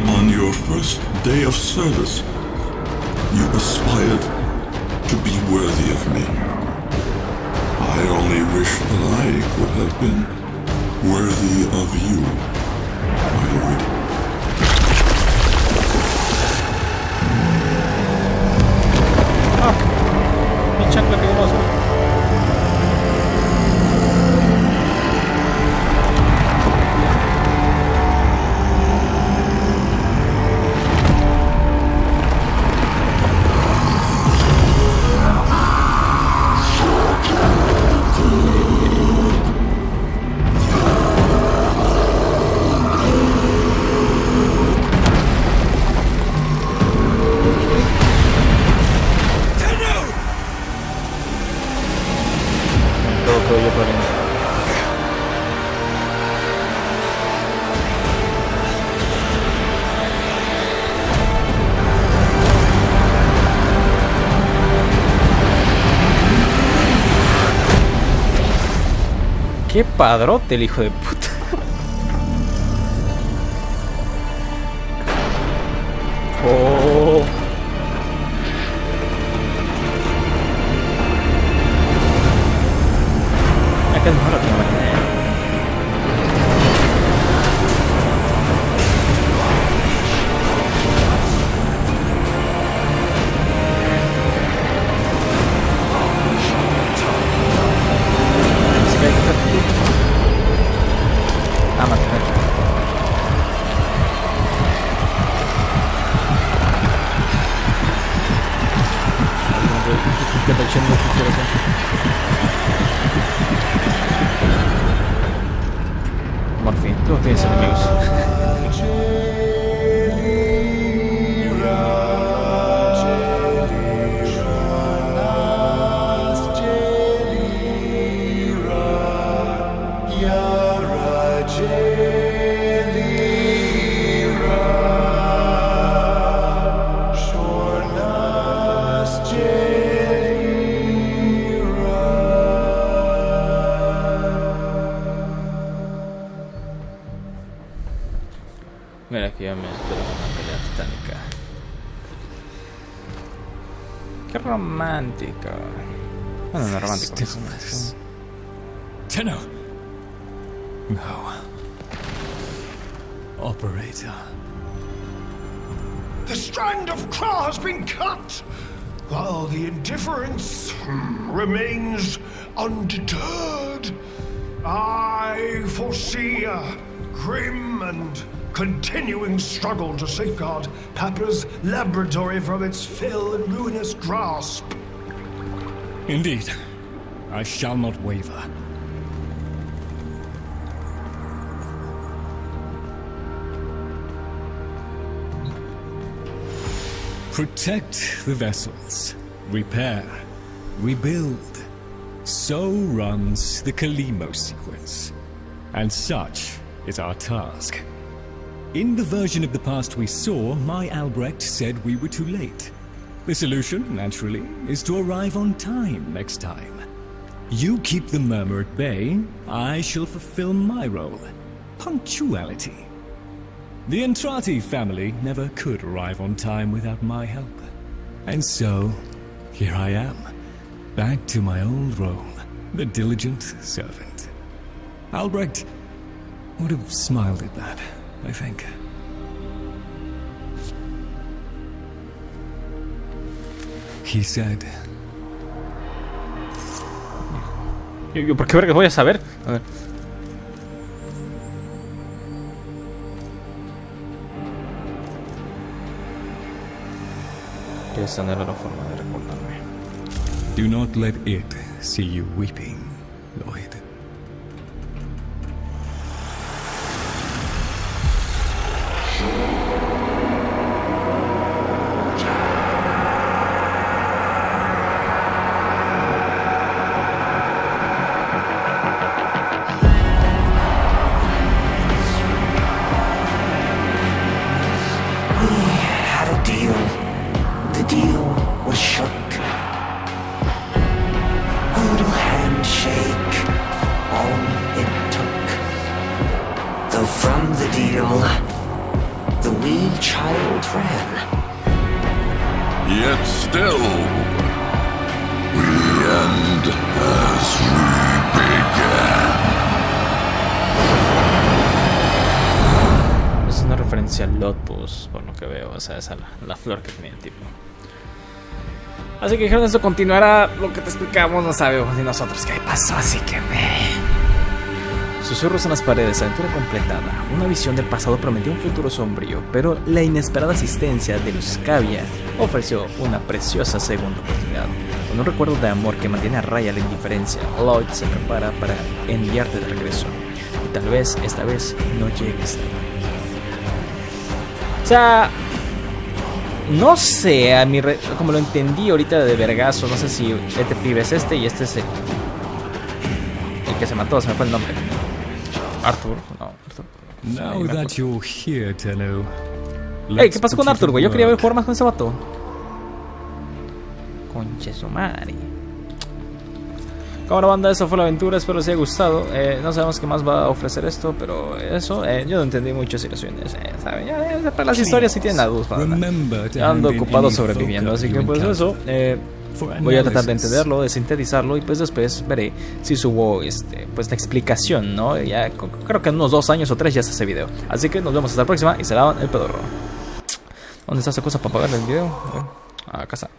On your first day of service, you aspired to be worthy of me. I only wish that I could have been worthy of you, my lord. Mi chancla que vamos a hacer. Qué padrote el hijo de puta. Oh. Acá es mejor lo que me imaginé. Mira, aquí ya me espero una pelea titánica. Qué romántica. Bueno, no romántico. Tenno. No. Operator. The strand of claw has been cut, while the indifference remains undeterred. I foresee a grim and continuing struggle to safeguard Papa's laboratory from its fell and ruinous grasp. Indeed. I shall not waver. Protect the vessels. Repair. Rebuild. So runs the Kalimo sequence. And such is our task. In the version of the past we saw, my Albrecht said we were too late. The solution, naturally, is to arrive on time next time. You keep the murmur at bay, I shall fulfill my role. Punctuality. The Entrati family never could arrive on time without my help. And so, here I am, back to my old role, the diligent servant. Albrecht would have smiled at that, I think. He said... Yo, ¿por qué verga voy a saber? A ver. Esa no era la forma de recordarme. Do not let it see you weeping, Lloyd. Lotus, por lo que veo, o sea, esa la flor que tenía el tipo. Así que dijeron, esto continuará lo que te explicamos, no sabemos ni nosotros qué pasó, así que Susurros en las paredes, aventura completada. Una visión del pasado prometió un futuro sombrío, pero la inesperada asistencia de Luscavia ofreció una preciosa segunda oportunidad. Con un recuerdo de amor que mantiene a raya la indiferencia, Lloyd se prepara para enviarte de regreso. Y tal vez esta vez no llegues. O sea, no sé, como lo entendí ahorita de vergazo, no sé si este pibe es este y este es el que se mató, se me fue el nombre. Arthur, no, Arthur. Now that you're here, Tenno. Ey, ¿qué pasó con Arthur, güey? Yo quería ver jugar más con ese vato. Conche su madre. Cámara banda, eso fue la aventura, espero les haya gustado. No sabemos qué más va a ofrecer esto, pero eso, yo no entendí muchas situaciones, ¿saben? Ya, para las historias sí tienen la luz, ya ando ocupado sobreviviendo, así que pues eso, voy a tratar de entenderlo, de sintetizarlo y pues después veré si subo pues la explicación, ¿no? Ya creo que en unos 2 años o 3 ya está ese video. Así que nos vemos hasta la próxima y se lavan el pedorro. ¿Dónde está esa cosa para apagar el video? A casa.